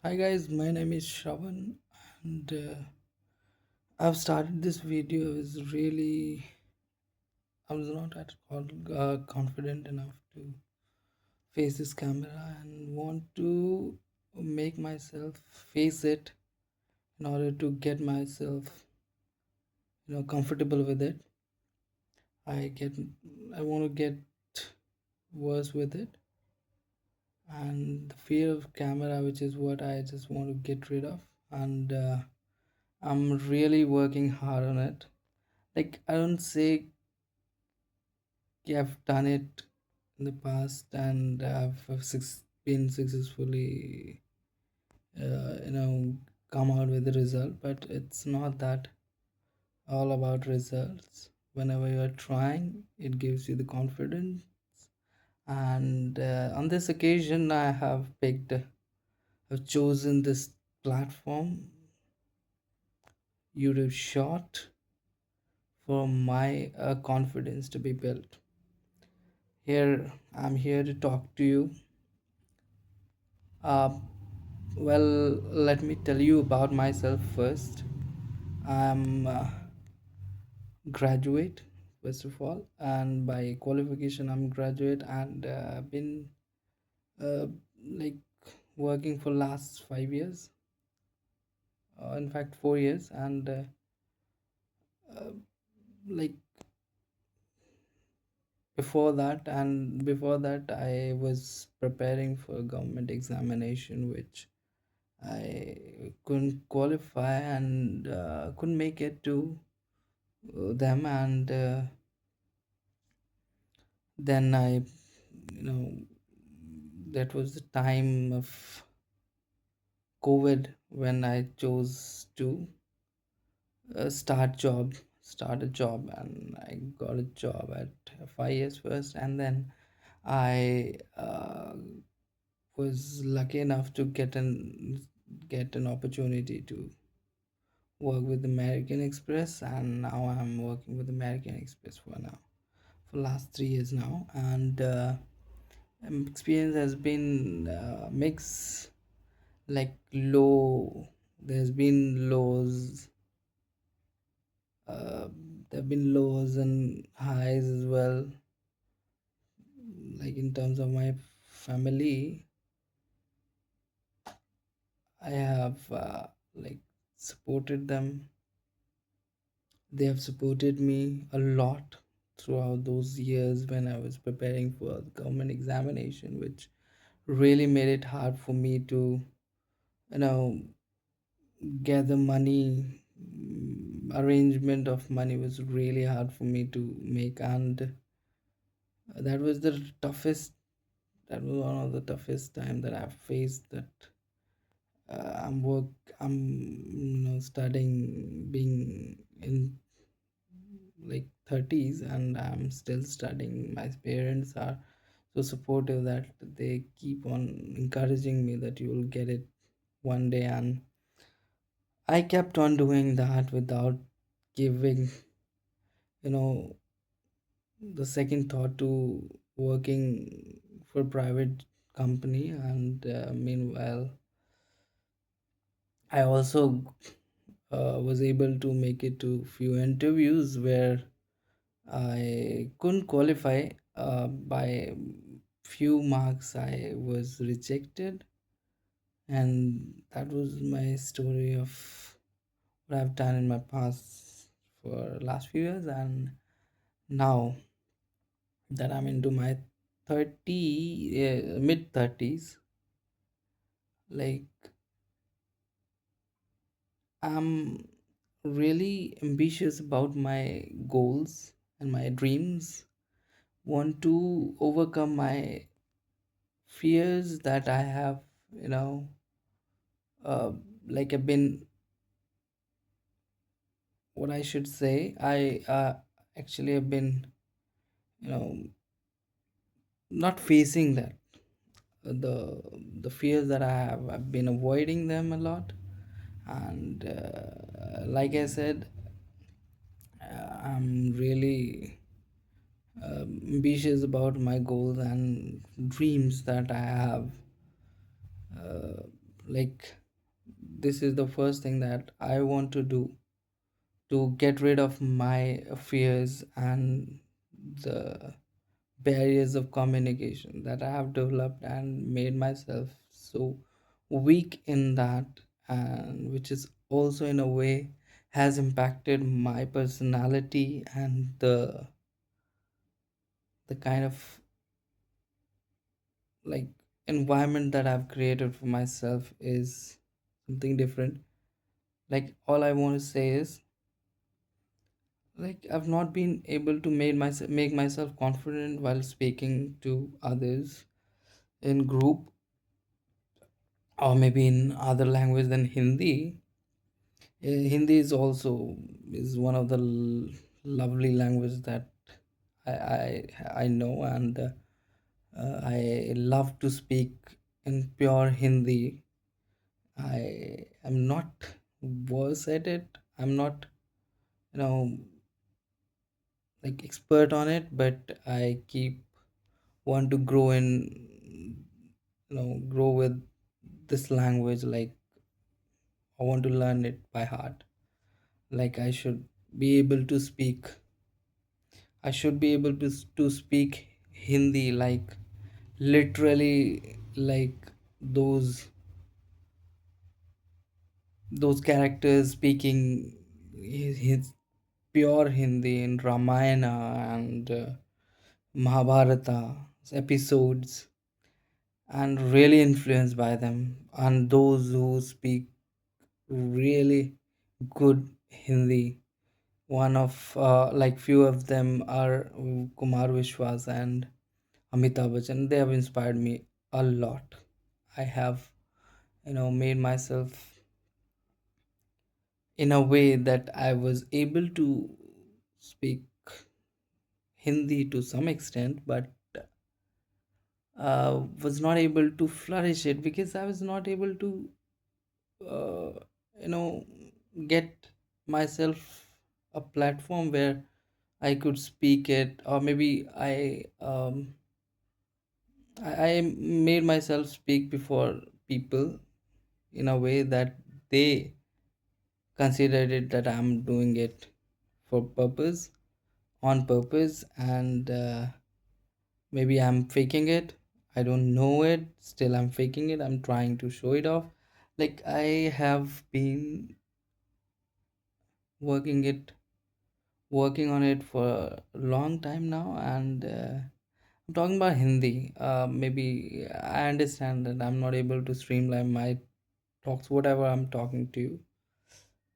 Hi guys, my name is Shravan and I've started this video is really I was not at all confident enough to face this camera and want to make myself face it in order to get myself comfortable with it. I get I want to get worse with it and the fear of camera, which is what I just want to get rid of, and I'm really working hard on it. Like, I don't say I've done it in the past and I've been successfully, come out with the result, but it's not that all about results. Whenever you're trying, it gives you the confidence. And on this occasion, I've chosen this platform, YouTube Short, for my confidence to be built. I'm here to talk to you. Uh, well, let me tell you about myself first. I'm a graduate, first of all, and by qualification, I'm graduate, and been uh, like working for last 5 years, in fact 4 years, and like before that, I was preparing for a government examination, which I couldn't qualify and couldn't make it to them, and then you know, that was the time of COVID when I chose to start a job, and I got a job at 5 years first, and then I was lucky enough to get an opportunity to work with American Express, and now I'm working with American Express for last 3 years now, and experience has been mix, like low. There's been lows. Uh, there have been lows and highs as well. Like in terms of my family, I have like supported them. They have supported me a lot throughout those years when I was preparing for the government examination, which really made it hard for me to, you know, gather money. Arrangement of money was really hard for me to make, and that was the toughest. That was one of the toughest time that I've faced. That I'm work. I'm studying, being in like 30s, and I'm still studying. My parents are so supportive that they keep on encouraging me that you will get it one day, and I kept on doing that without giving you know the second thought to working for private company. And meanwhile, I also was able to make it to few interviews where I couldn't qualify. By few marks I was rejected, and that was my story of what I've done in my past for last few years. And now that I'm into my mid 30s, like, I'm really ambitious about my goals and my dreams. Want to overcome my fears that I have, you know, uh, like I've been, what I should say, I actually have been, you know, not facing that. The fears that I have, I've been avoiding them a lot, and like I said, I'm really ambitious about my goals and dreams that I have Like, this is the first thing that I want to do to get rid of my fears and the barriers of communication that I have developed and made myself so weak in that, and which is also in a way has impacted my personality and the kind of like environment that I've created for myself is something different. Like, all I want to say is, like, I've not been able to make myself confident while speaking to others in group, or maybe in other language than Hindi. Hindi is also is one of the lovely language that I know, and I love to speak in pure Hindi. I am not worse at it. I'm not, you know, like expert on it, but I keep want to grow in, grow with this language. Like, I want to learn it by heart. Like, I should be able to speak Hindi, like literally, like those those characters speaking his pure Hindi in Ramayana and Mahabharata episodes, and really influenced by them. And those who speak really good Hindi, one of like few of them are Kumar Vishwas and Amitabh Bachchan. They have inspired me a lot. I have, made myself in a way that I was able to speak Hindi to some extent, but was not able to flourish it because I was not able to, uh, you know, get myself a platform where I could speak it, or maybe I made myself speak before people in a way that they considered it that I'm doing it for purpose, on purpose, and maybe I'm faking it. I don't know it. Still, I'm faking it. I'm trying to show it off. Like, I have been working it, working on it for a long time now, and I'm talking about Hindi. Maybe I understand that I'm not able to streamline my talks, whatever I'm talking to you,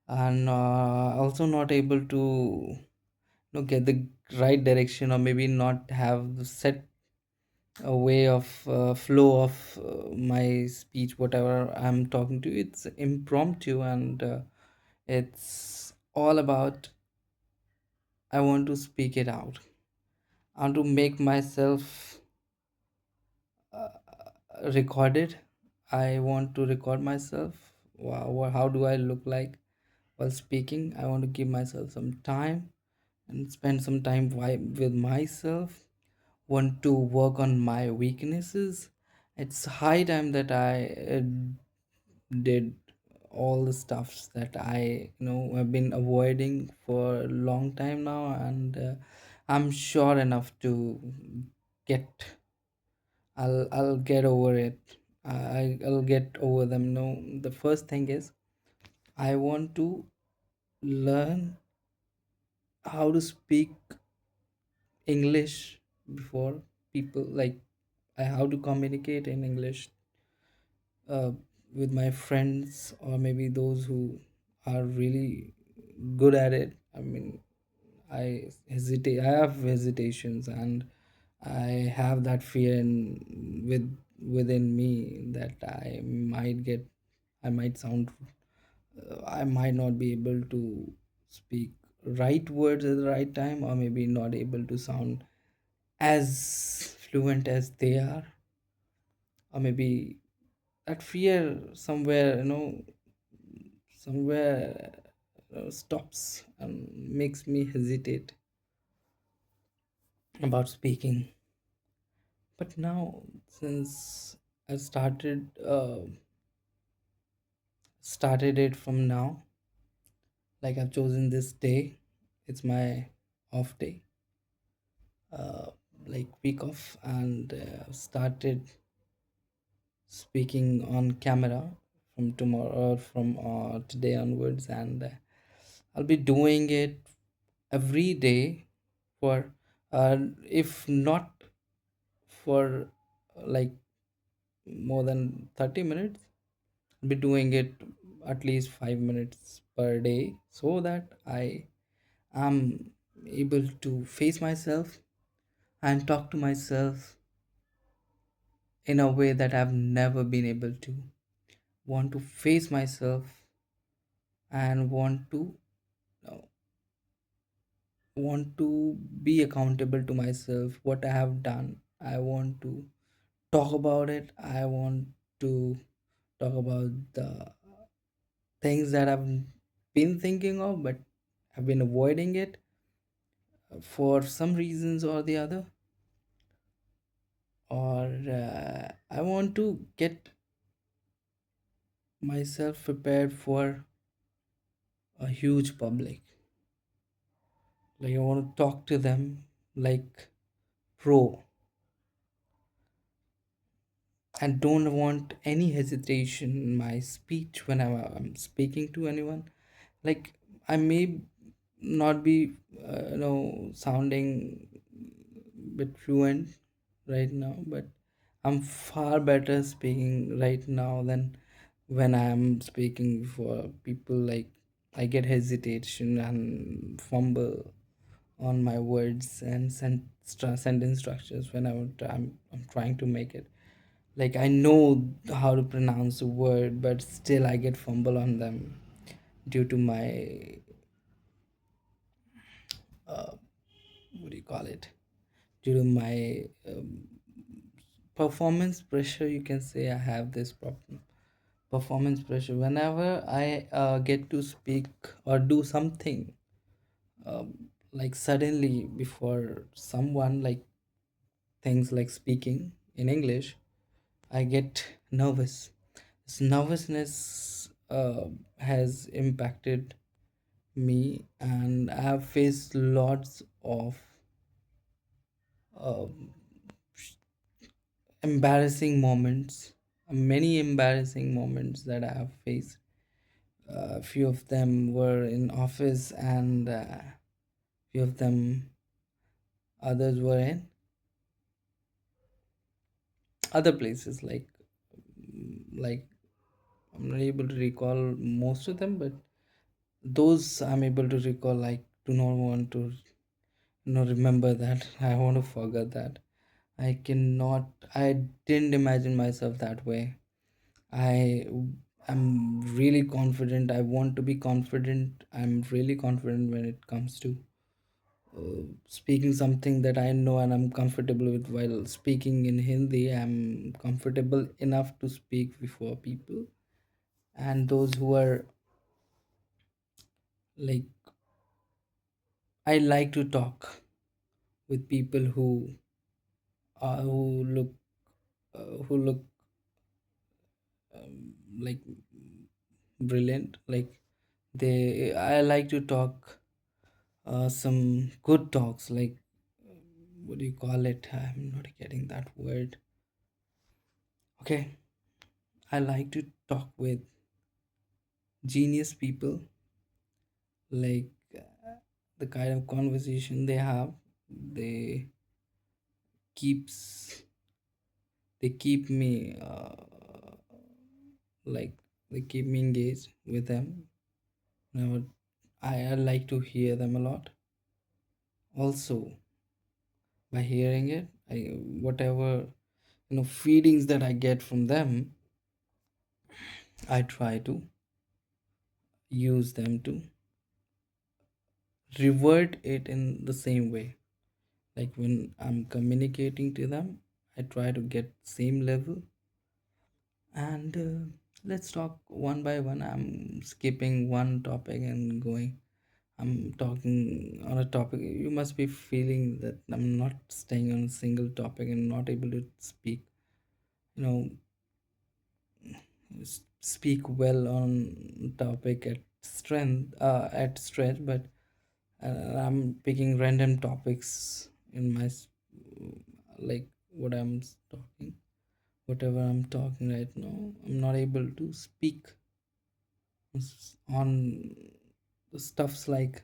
and also not able to get the right direction, or maybe not have the set a way of flow of my speech, whatever I'm talking to. It's impromptu, and it's all about, I want to speak it out. I want to make myself recorded. I want to record myself. Wow, how do I look like while speaking? I want to give myself some time and spend some time with myself. Want to work on my weaknesses. It's high time that I did all the stuffs that I have been avoiding for a long time now, and I'm sure enough to get. I'll get over it. I'll get over them. No, the first thing is, I want to learn how to speak English before people. Like, how to communicate in English uh, with my friends, or maybe those who are really good at it. I mean, I have hesitations, and I have that fear within me that I might sound, I might not be able to speak right words at the right time, or maybe not able to sound as fluent as they are, or maybe that fear somewhere, somewhere stops and makes me hesitate about speaking. But now, since I started started it from now. Like I've chosen this day. It's my off day, uh, like week off, and started speaking on camera from tomorrow, from today onwards, and I'll be doing it every day for, if not for like more than 30 minutes, I'll be doing it at least 5 minutes per day, so that I am able to face myself and talk to myself in a way that I've never been able to. Want to face myself and uh, want to be accountable to myself what I have done. I want to talk about it. I want to talk about the things that I've been thinking of but I've been avoiding it for some reasons or the other. Or I want to get myself prepared for a huge public. Like I want to talk to them like pro, and don't want any hesitation in my speech when I'm speaking to anyone. Like I may not be sounding bit fluent right now, but I'm far better speaking right now than when I'm speaking for people. Like I get hesitation and fumble on my words and sentence structures when I'm trying to make it. Like I know how to pronounce a word, but still I get fumble on them due to my what do you call it? Due to my performance pressure, you can say I have this problem. Performance pressure. Whenever I get to speak or do something, like suddenly before someone, like things like speaking in English, I get nervous. This nervousness has impacted me, and I have faced lots of embarrassing moments, many embarrassing moments that I have faced. A few of them were in office, and few of them others were in other places. Like I'm not able to recall most of them, but those I'm able to recall. Like do not want to remember that. I want to forget that. I cannot. I didn't imagine myself that way. I am really confident. I want to be confident. I'm really confident when it comes to speaking something that I know and I'm comfortable with. While speaking in Hindi, I'm comfortable enough to speak before people. And those who are like, I like to talk with people who look like brilliant. Like I like to talk some good talks. Like what do you call it? I'm not getting that word. Okay, I like to talk with genius people. Like the kind of conversation they have, they keeps they keep me like they keep me engaged with them. Now, I like to hear them a lot. Also, by hearing it, I whatever feelings that I get from them, I try to use them to revert it in the same way. Like when I'm communicating to them, I try to get same level. And let's talk one by one. I'm skipping one topic and going. I'm talking on a topic. You must be feeling that I'm not staying on a single topic and not able to speak. You know, speak well on topic at stretch, but I'm picking random topics in like what talking, whatever I'm talking right now. I'm not able to speak on the stuffs like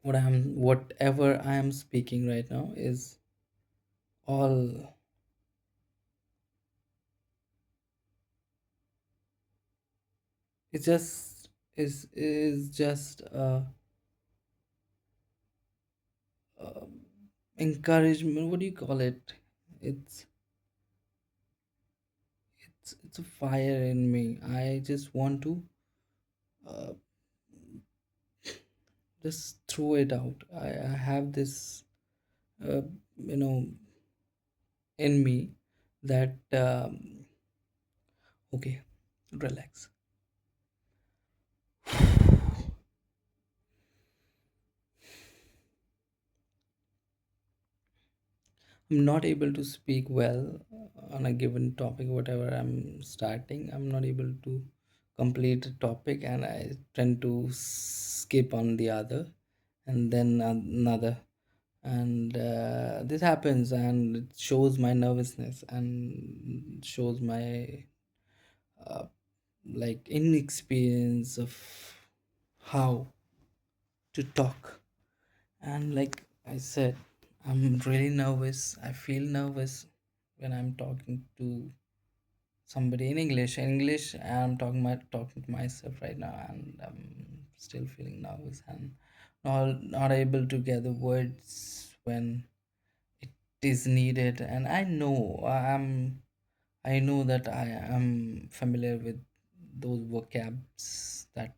whatever I am speaking right now is all. It just is just uh, encouragement. What do you call it? It's it's a fire in me. I just want to uh, just throw it out. I have this uh, you know in me that okay, relax. I'm not able to speak well on a given topic, whatever I'm starting. I'm not able to complete a topic, and I tend to skip on the other and then another. And this happens, and it shows my nervousness and shows my uh, like inexperience of how to talk. And like I said, I'm really nervous. I feel nervous when I'm talking to somebody in English. In English, I'm talking to myself right now, and I'm still feeling nervous and not able to gather words when it is needed. And I know that I am familiar with those vocabs that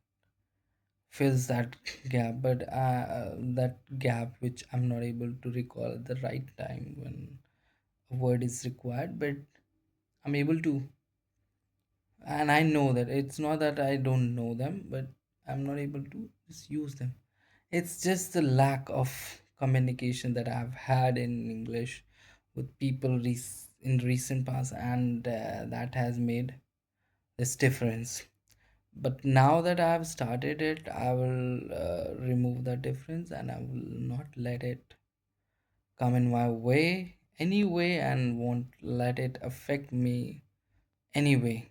fills that gap, but that gap which I'm not able to recall at the right time when a word is required, but I'm able to. And I know that it's not that I don't know them, but I'm not able to just use them. It's just the lack of communication that I've had in English with people in recent past, and that has made this difference. But now that I have started it, I will remove that difference, and I will not let it come in my way anyway, and won't let it affect me anyway.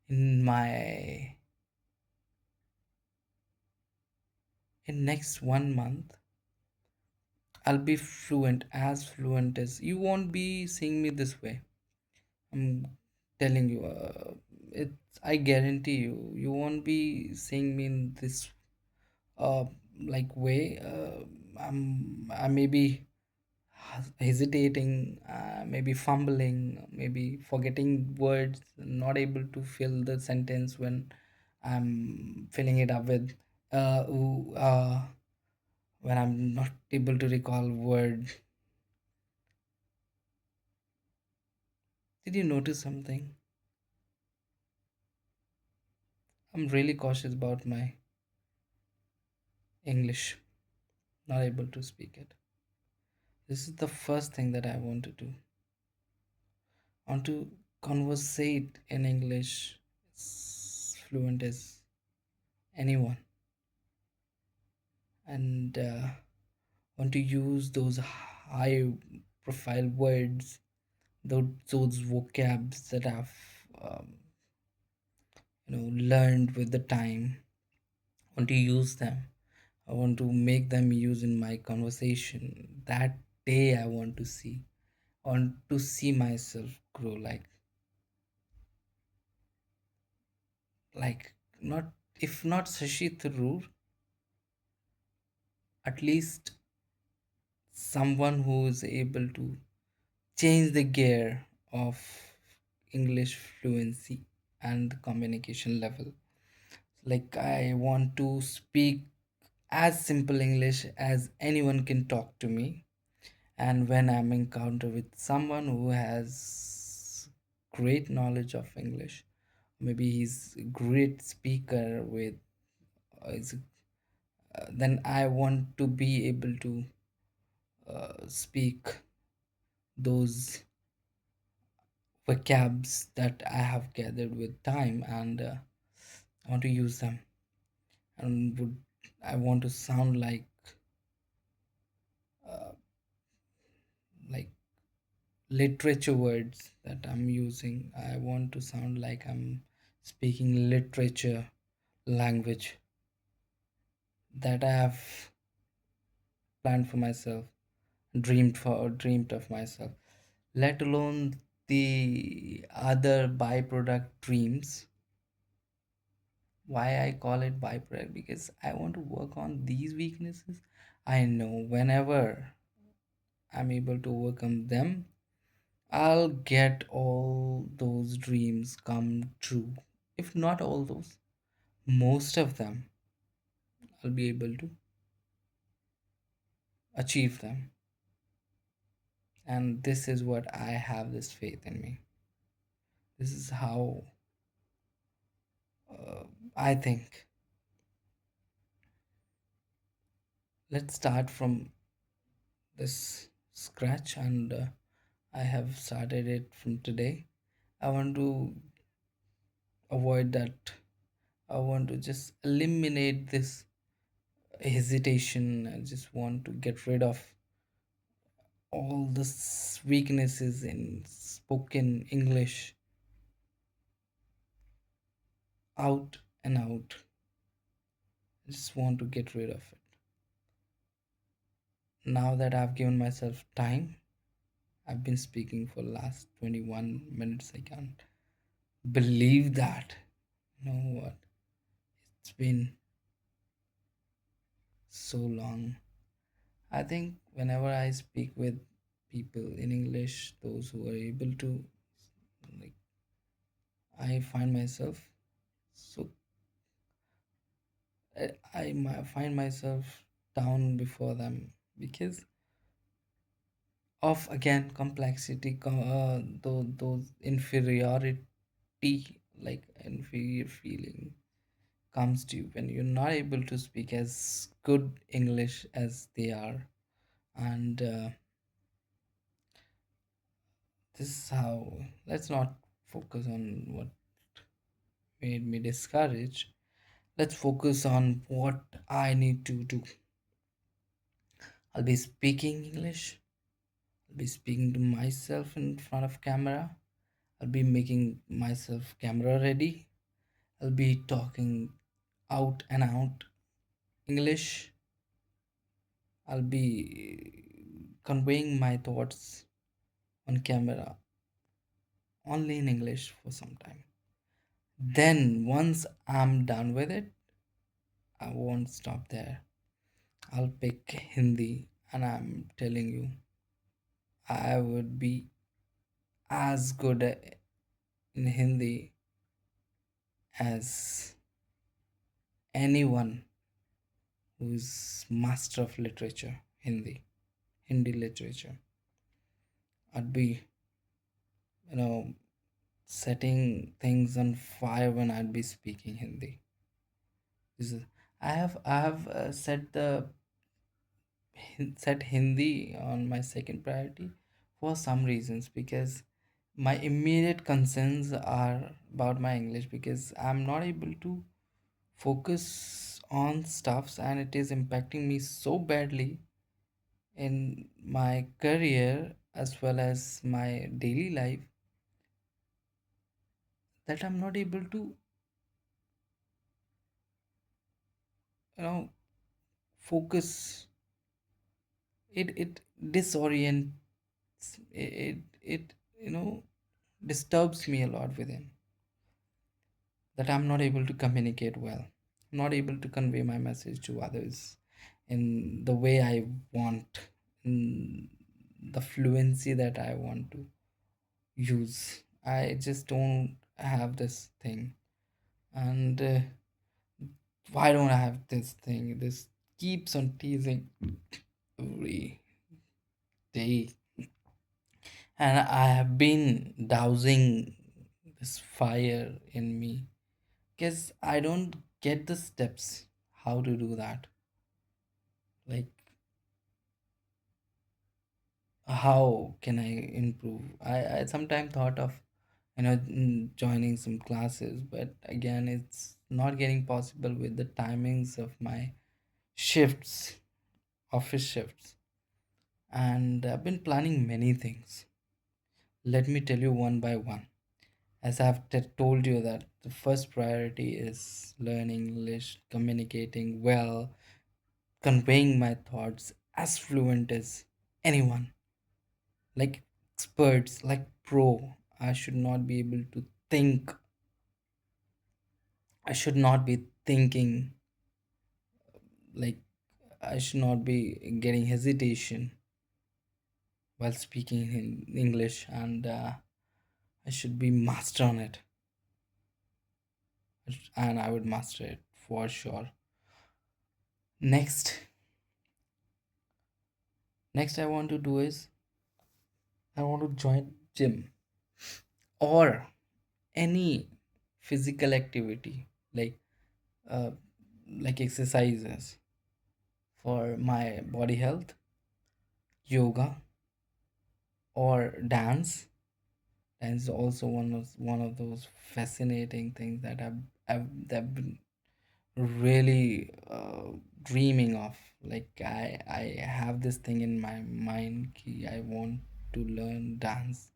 In my in next 1 month, I'll be fluent, as fluent as you won't be seeing me this way. I'm telling you, it's I guarantee you won't be seeing me in this uh like way. I may be hesitating, maybe fumbling, maybe forgetting words, not able to fill the sentence when I'm filling it up with ooh, when I'm not able to recall word. Did you notice something? I'm really cautious about my English, not able to speak it. This is the first thing that I want to do. I want to conversate in English as fluent as anyone, and want to use those high profile words, those vocabs that I've um, learned with the time. I want to use them. I want to make them use in my conversation. That day I want to see. I want to see myself grow like not, if not Shashi Tharoor, at least someone who is able to change the gear of English fluency and communication level. Like, I want to speak as simple English as anyone can talk to me. And when I'm encounter with someone who has great knowledge of English, maybe he's a great speaker with, then I want to be able to speak those vocabs that I have gathered with time, and I want to use them. And would I want to sound uh, like literature words that I'm using. I want to sound like I'm speaking literature language that I have planned for myself, dreamed of myself, let alone the other byproduct dreams. Why I call it byproduct? Because I want to work on these weaknesses. I know whenever I'm able to overcome them, I'll get all those dreams come true. If not all those, most of them, I'll be able to achieve them. And this is what I have this faith in me. This is how I think. Let's start from this scratch, and I have started it from today. I want to avoid that. I want to just eliminate this hesitation. I just want to get rid of all the weaknesses in spoken English out and out. I just want to get rid of it. Now that I've given myself time, I've been speaking for last 21 minutes. I can't believe that. You know what? It's been so long. I think whenever I speak with people in English, those who are able to, like, I find myself so find myself down before them because of again complexity, those inferiority, like inferior feeling comes to you when you're not able to speak as good English as they are, and this is how. Let's not focus on what made me discouraged. Let's focus on what I need to do. I'll be speaking English. I'll be speaking to myself in front of camera. I'll be making myself camera ready. I'll be talking out and out English. I'll be conveying my thoughts on camera only in English for some time. Then, once I'm done with it, I won't stop there. I'll pick Hindi, and I'm telling you, I would be as good in Hindi as anyone who's master of literature, Hindi literature. I'd be, you know, setting things on fire when I'd be speaking Hindi. This is, I have set Hindi on my second priority for some reasons, because my immediate concerns are about my English, because I'm not able to focus on stuffs and it is impacting me so badly in my career as well as my daily life that I'm not able to, you know, focus. It disorients, it you know, disturbs me a lot within, that I'm not able to communicate well, not able to convey my message to others in the way I want, in the fluency that I want to use. I just don't have this thing. And why don't I have this thing? This keeps on teasing every day. And I have been dousing this fire in me because I don't get the steps how to do that. Like, how can I improve? I sometimes thought of joining some classes, but again, it's not getting possible with the timings of my shifts, office shifts. And I've been planning many things. Let me tell you one by one. As I've told you that the first priority is learning English, communicating well, conveying my thoughts as fluent as anyone, like experts, like pro. I should not be able to think. I should not be thinking, like, I should not be getting hesitation while speaking in English, and I should be master on it, and I would master it for sure. Next, next I want to do is I want to join gym or any physical activity, uh, like exercises for my body health, yoga or dance. Dance is also one of those fascinating things that I've been really dreaming of. Like I have this thing in my mind ki I want to learn dance.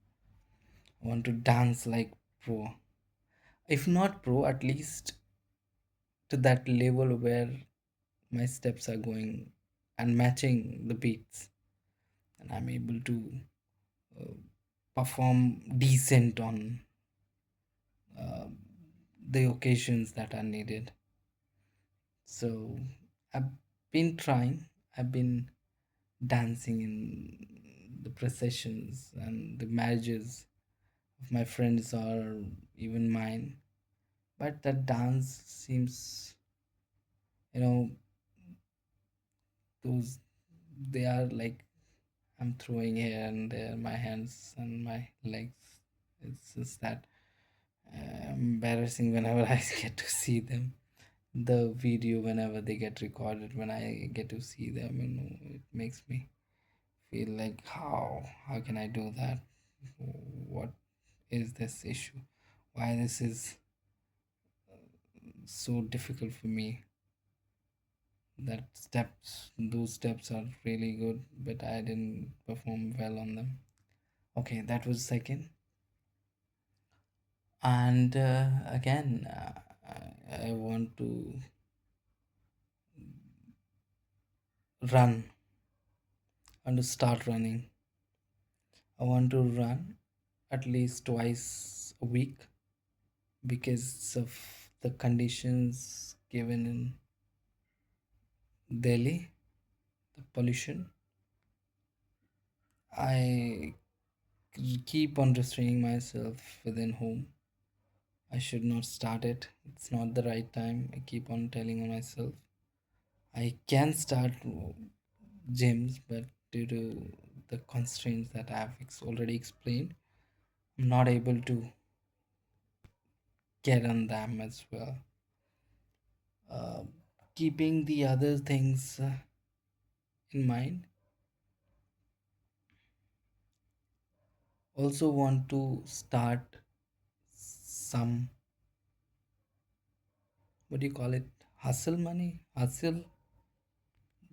I want to dance like pro. If not pro, at least to that level where my steps are going and matching the beats, and I'm able to uh, perform decent on uh, the occasions that are needed. So I've been trying. I've been dancing in the processions and the marriages of my friends or even mine. But that dance seems, you know, those they are like I'm throwing here and there, my hands and my legs. It's just that embarrassing whenever I get to see them. The video, whenever they get recorded, when I get to see them, it makes me feel like how can I do that? What is this issue? Why this is so difficult for me? That those steps are really good, but I didn't perform well on them. Okay, that was second. And again, I want to run. I want to start running. I want to run at least twice a week because of the conditions given in Delhi, the pollution. I keep on restraining myself within home. I should not start it. It's not the right time. I keep on telling myself I can start gyms, but due to the constraints that I have already explained, I'm not able to get on them as well. Uh, Keeping the other things in mind, also want to start some, what do you call it, hustle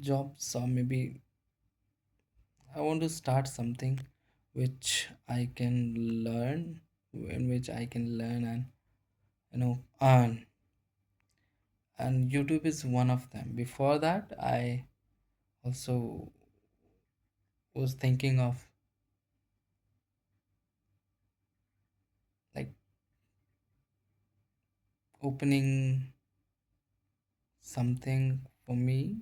jobs, or maybe I want to start something which I can learn, in which I can learn and earn. And YouTube is one of them. Before that, I also was thinking of like opening something for me,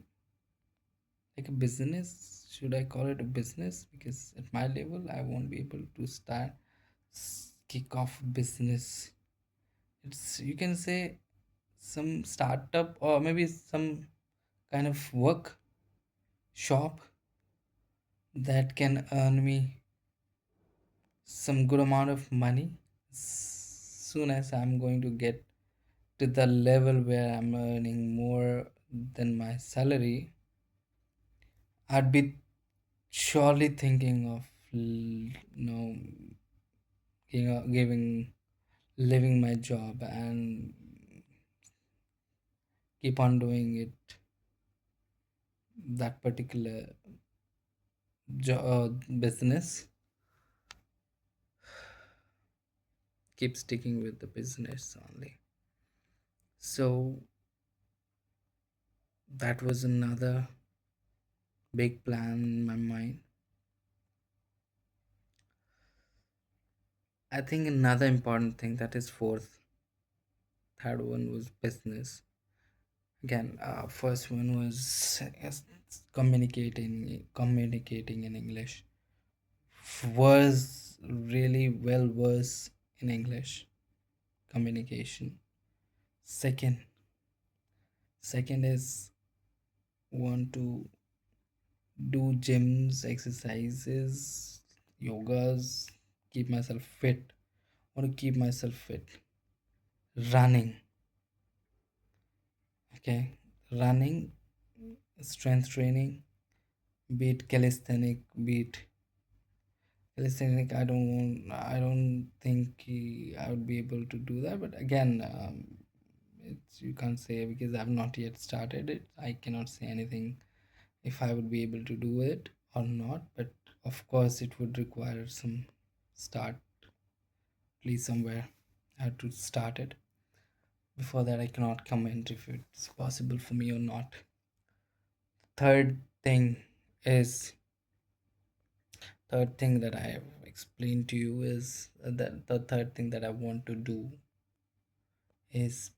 like a business. Should I call it a business? Because at my level, I won't be able to start kick off business. It's, you can say, some startup or maybe some kind of work shop that can earn me some good amount of money soon as I'm going to get to the level where I'm earning more than my salary. I'd be surely thinking of giving living my job and keep on doing it, that particular business, keep sticking with the business only. So that was another big plan in my mind. I think another important thing, that is fourth. Third one was business. Again, first one was communicating in English. Was really well versed in English communication. Second, second is want to do gyms, exercises, yogas, keep myself fit. Want to keep myself fit. Running, okay, running, strength training, be it calisthenic, be it calisthenic. I don't think I would be able to do that. But again, it's, you can't say because I've not yet started it. I cannot say anything if I would be able to do it or not. But of course, it would require some start, please somewhere. I have to start it. Before that, I cannot comment if it's possible for me or not. Third thing is third thing that I have explained to you is that the third thing that I want to do is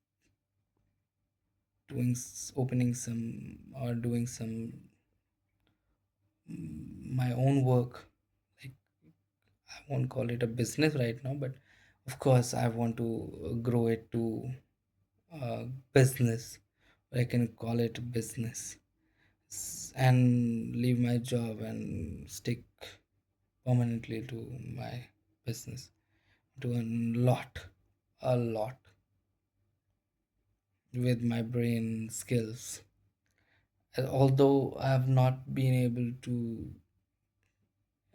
opening some or doing some my own work. Like, I won't call it a business right now, but of course I want to grow it to a business. I can call it business and leave my job and stick permanently to my business. Do a lot with my brain skills. Although I have not been able to,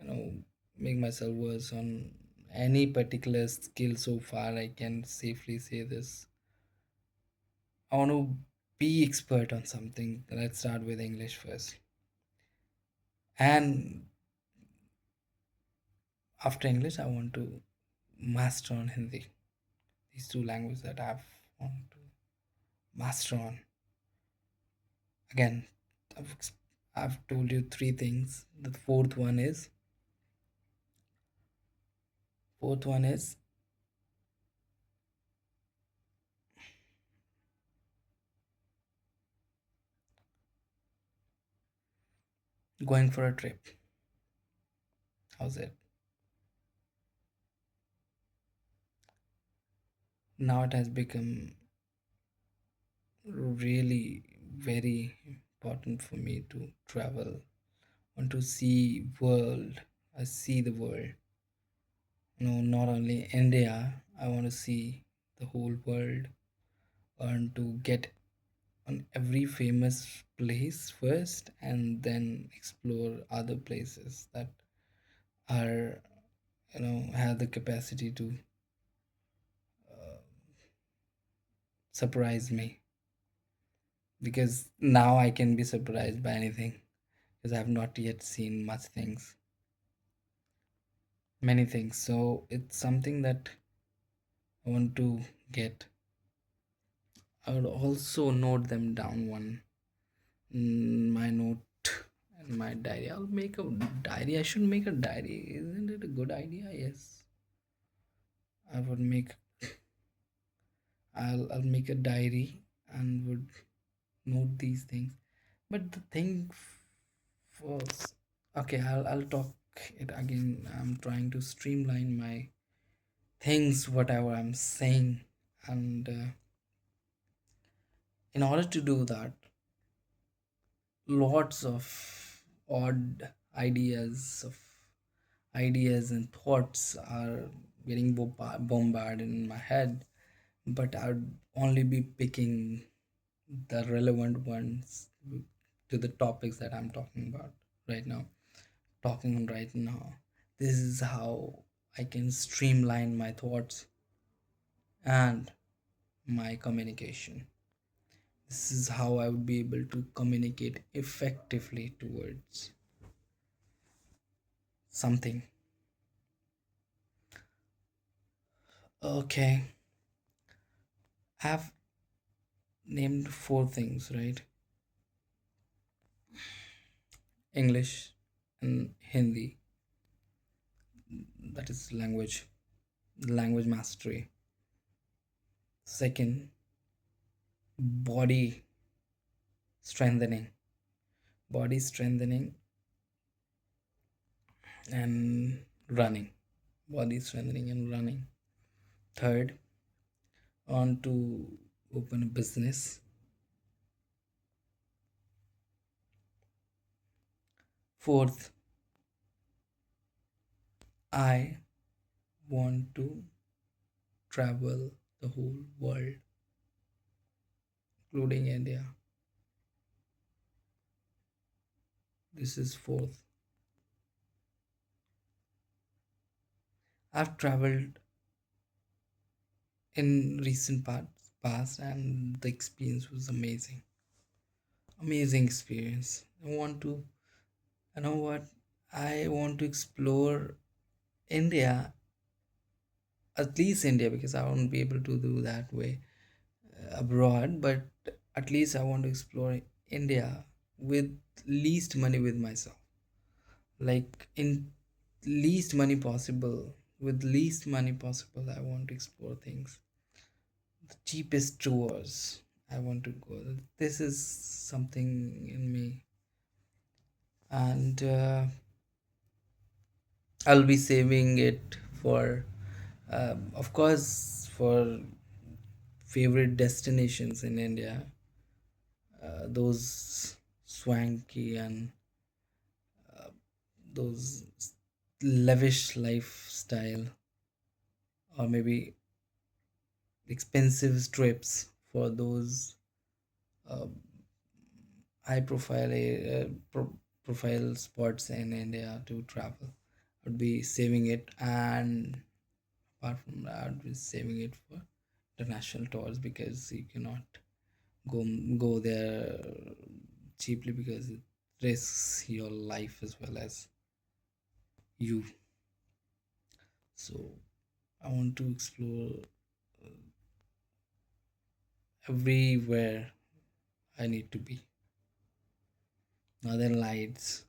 you know, make myself worse on any particular skill so far, I can safely say this. I want to be expert on something. Let's start with English first. And after English, I want to master on Hindi. These two languages that I want to master on. Again, I've, I've told you three things. The fourth one is going for a trip. How's it? Now it has become really very important for me to travel. Want to see world. I see the world. No, not only India. I want to see the whole world. And to get on every famous place first, and then explore other places that are, have the capacity to surprise me, because now I can be surprised by anything because I have not yet seen much things, many things. So it's something that I want to get. I would also note them down one my note and my diary. I'll make a diary. I should make a diary. Isn't it a good idea? Yes. I would make I'll make a diary and would note these things. But the thing was, okay, I'll talk it again. I'm trying to streamline my things, whatever I'm saying, and in order to do that, lots of odd ideas and thoughts are getting bombarded in my head, but I'd only be picking the relevant ones to the topics that I'm talking about right now. Talking right now. This is how I can streamline my thoughts and my communication. This is how I would be able to communicate effectively towards something. Okay, I've named four things, right? English and Hindi, that is language mastery. Second, body strengthening, body strengthening and running, body strengthening and running. Third, on to open a business. Fourth, I want to travel the whole world, including India. This is fourth. I've traveled in recent past, and the experience was amazing. Amazing experience. I want to, you know what? I want to explore India, at least India, because I won't be able to do that way abroad. But at least I want to explore India with least money with myself, like in least money possible. With least money possible, I want to explore things. The cheapest tours I want to go. This is something in me, and I'll be saving it for, of course, for favorite destinations in India. Those swanky and those lavish lifestyle, or maybe expensive trips for those uh, high profile profile spots in India to travel. I'd be saving it, and apart from that, I'd be saving it for international tours, because you cannot go go there cheaply, because it risks your life as well as you. So I want to explore everywhere I need to be. Northern Lights,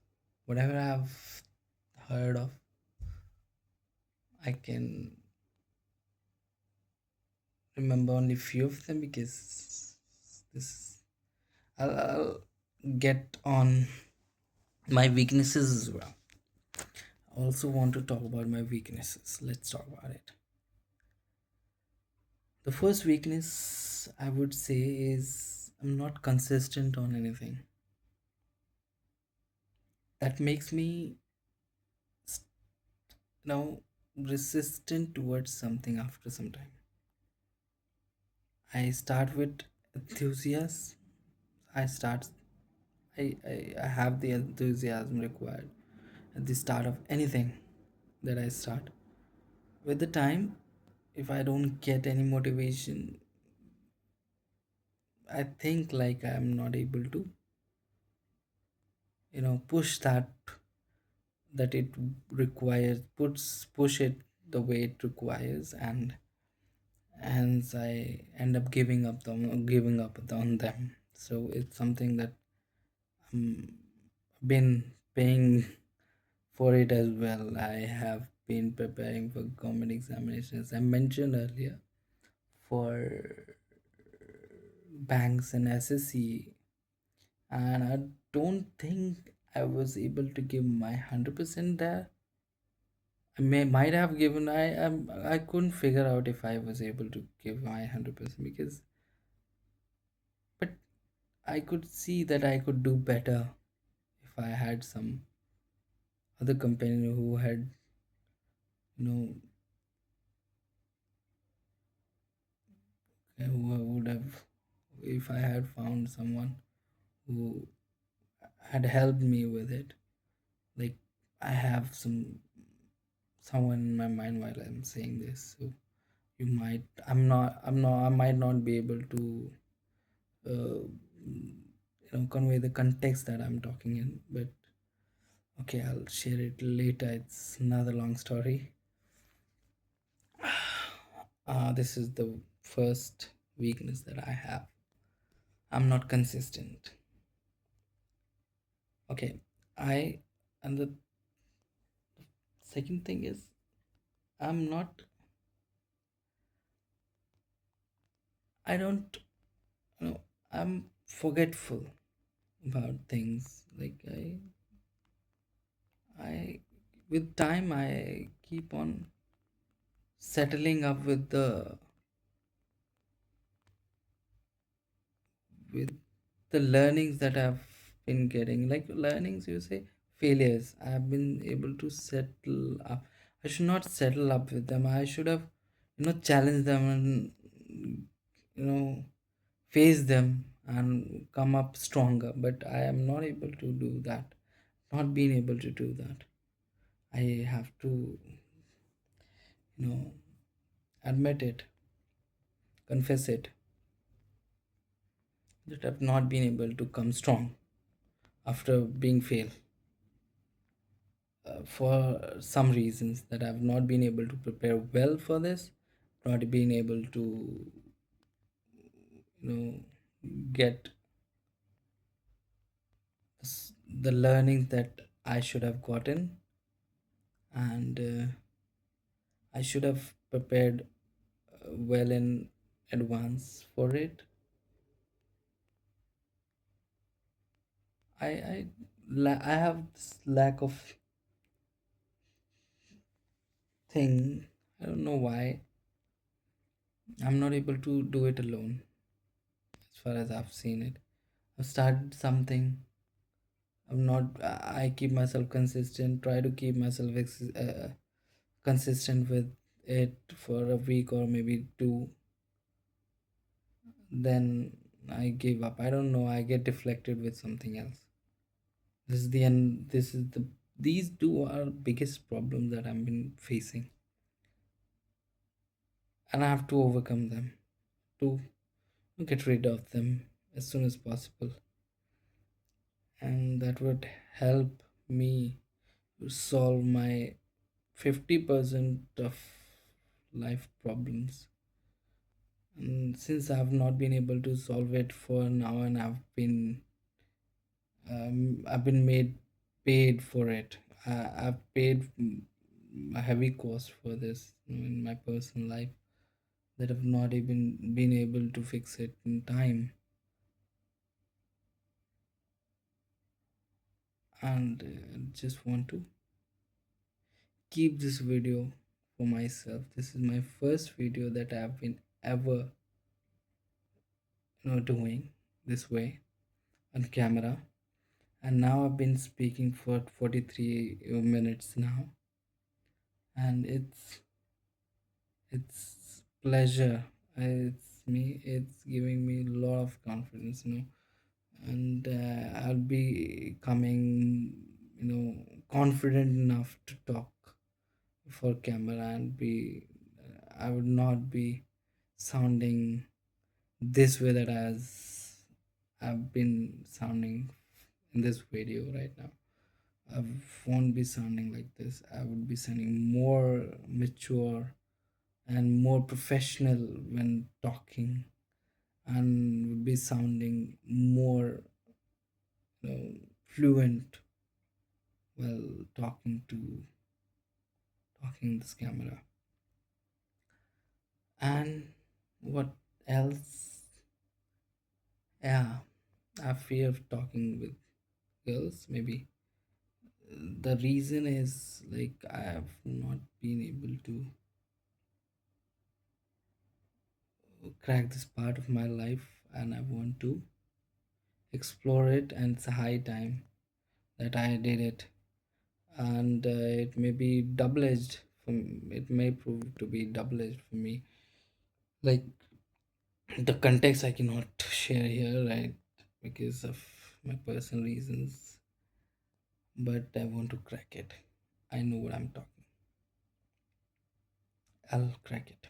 whatever I've heard of, I can remember only few of them, because this I'll get on my weaknesses as well. I also want to talk about my weaknesses. Let's talk about it. The first weakness I would say is I'm not consistent on anything. That makes me, you know, resistant towards something after some time. I start with enthusiasm. I start I have the enthusiasm required at the start of anything that I start. With the time, if I don't get any motivation, I think like I'm not able to, push that it requires, push it the way it requires, and hence I end up giving up on them. So it's something that I'm been paying for it as well. I have been preparing for government examinations I mentioned earlier, for banks and SSC, and I don't think I was able to give my 100% there. I might have given. I couldn't figure out if I was able to give my 100%, because, but I could see that I could do better if I had some other company who had, you know who would have, if I had found someone who had helped me with it. Like, I have some someone in my mind while I'm saying this. So I might not be able to convey the context that I'm talking in, but okay, I'll share it later. It's another long story. This is the first weakness that I have. I'm not consistent. Okay, I and the second thing is I'm not. I don't. I'm forgetful about things. Like I, with time, I keep on settling up with the learnings that I've been getting. Like learnings, you say failures. I've been able to settle up. I should not settle up with them. I should have, challenged them and face them and come up stronger. But I am not able to do that. Not being able to do that. I have to, you know, admit it, confess it, that I've not been able to come strong after being failed for some reasons, that I've not been able to prepare well for this, not been able to, you know, get the learnings that I should have gotten, and I should have prepared well in advance for it. I have this lack of thing. I don't know why I'm not able to do it alone. As far as I've seen it, I've started something. I'm not. I keep myself consistent. Try to keep myself consistent with it for a week or maybe two. Then I give up. I don't know. I get deflected with something else. This is the end. This is the. These two are biggest problems that I've been facing, and I have to overcome them to get rid of them as soon as possible, and that would help me to solve my 50% of life problems. And since I've not been able to solve it for now, and I've been made paid for it. I've paid a heavy cost for this in my personal life, that I've not even been able to fix it in time. And just want to keep this video for myself. This is my first video that I've been ever doing this way on camera, and now I've been speaking for 43 minutes now, and it's pleasure. It's giving me a lot of confidence, and I'll be coming, confident enough to talk for camera, and be I would not be sounding this way that as I've been sounding in this video right now. I won't be sounding like this. I would be sounding more mature and more professional when talking, and would be sounding more fluent while talking this camera. And what else? Yeah, I fear of talking with girls. Maybe the reason is like I have not been able to crack this part of my life, and I want to explore it, and it's a high time that I did it. And it may be double edged. It may prove to be double edged for me. Like the context I cannot share here, right, because of my personal reasons. But I want to crack it. I know what I'm talking. I'll crack it.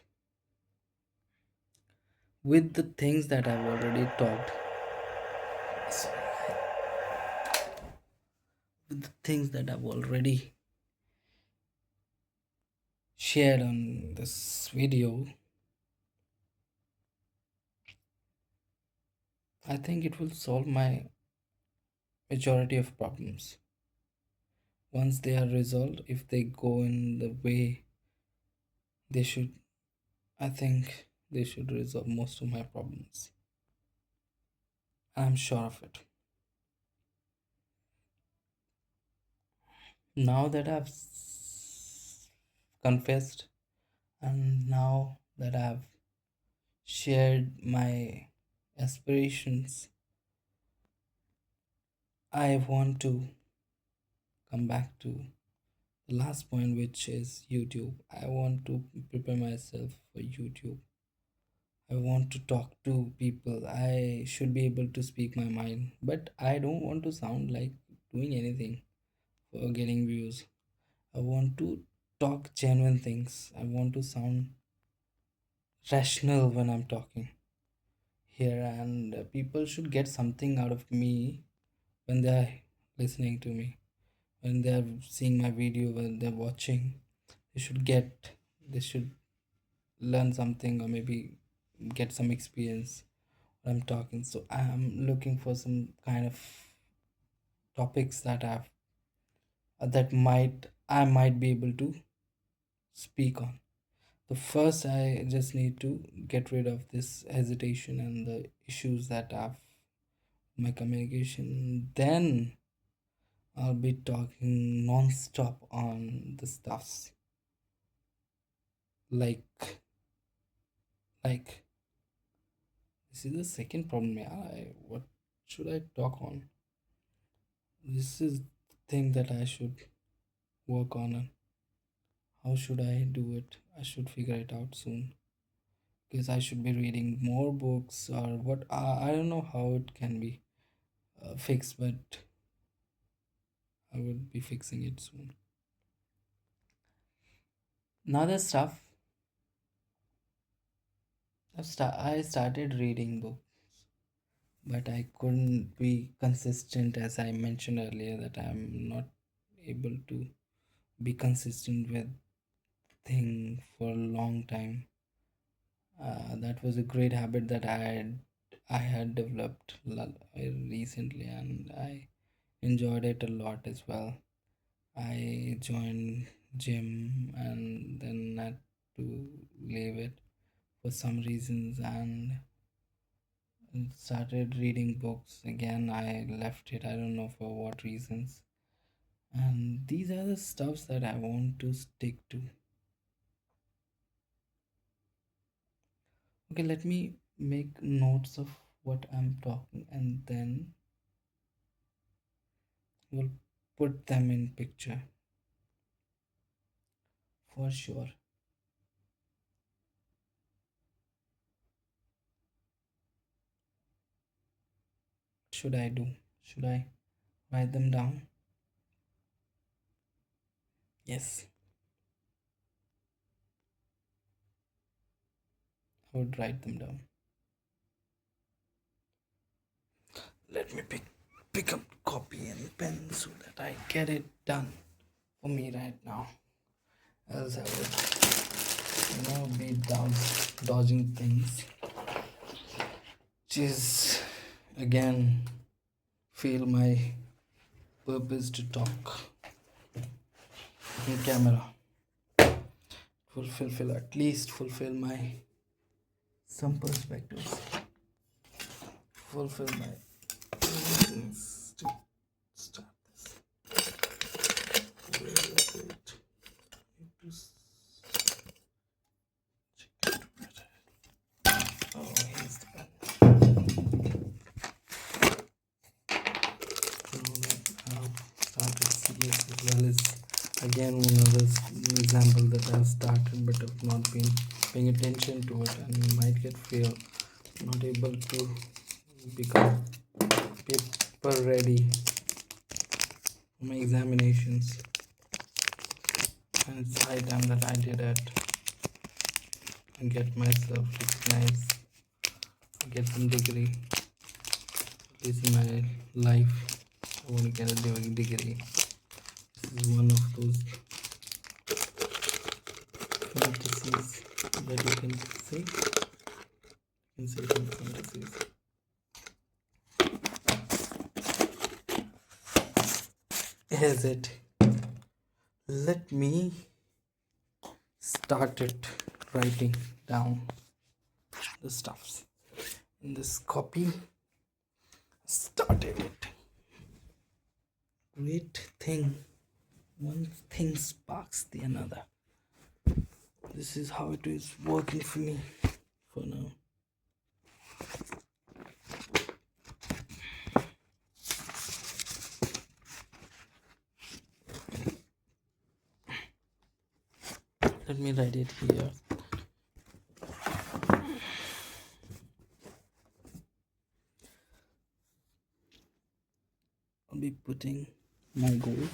With the things that I've already talked, sorry, with the things that I've already shared on this video, I think it will solve my majority of problems. Once they are resolved, if they go in the way they should, I think they should resolve most of my problems. I'm sure of it. Now that I've confessed, and now that I've shared my aspirations, I want to come back to the last point, which is YouTube. I want to prepare myself for YouTube. I want to talk to people. I should be able to speak my mind, but I don't want to sound like doing anything for getting views. I want to talk genuine things. I want to sound rational when I'm talking here, and people should get something out of me when they're listening to me, when they're seeing my video, when they're watching. They should get, they should learn something, or maybe get some experience when I'm talking. So I'm looking for some kind of topics that I've that might I might be able to speak on. So first, I just need to get rid of this hesitation and the issues that I've my communication. Then I'll be talking non-stop on the stuffs like like this is the second problem. Yeah, what should I talk on? This is the thing that I should work on. And how should I do it? I should figure it out soon because I should be reading more books or what. I don't know how it can be fixed, but I will be fixing it soon. Another stuff, I started reading books, but I couldn't be consistent as I mentioned earlier that I'm not able to be consistent with thing for a long time. That was a great habit that I had developed recently, and I enjoyed it a lot as well. I joined gym and then had to leave it for some reasons and started reading books again. I left it, I don't know for what reasons. And these are the stuffs that I want to stick to. Okay, let me make notes of what I'm talking and then we'll put them in picture for sure. What should I do? Should I write them down? Yes, I would write them down. Let me pick up copy and pen so that I get it done for me right now. Else I would, be dodging things. Which is again feel my purpose to talk in camera. Fulfill at least fulfill my some perspectives. Fulfill my reasons to start this. Where is it? Need to check it better. Oh, here's the pen. So I've started CS as well as again another example that I've started but have not been paying attention to it and might get failed. Not able to become paper ready for my examinations, and it's high time that I did it. get myself recognized, get some degree. This is my life. I want to get a degree. This is one of those fantasies that you can say. You can say some fantasies. Is it? Let me start it writing down the stuffs in this copy. Started it. Great thing. One thing sparks the another. This is how it is working for me for now. Let me write it here. I'll be putting my goal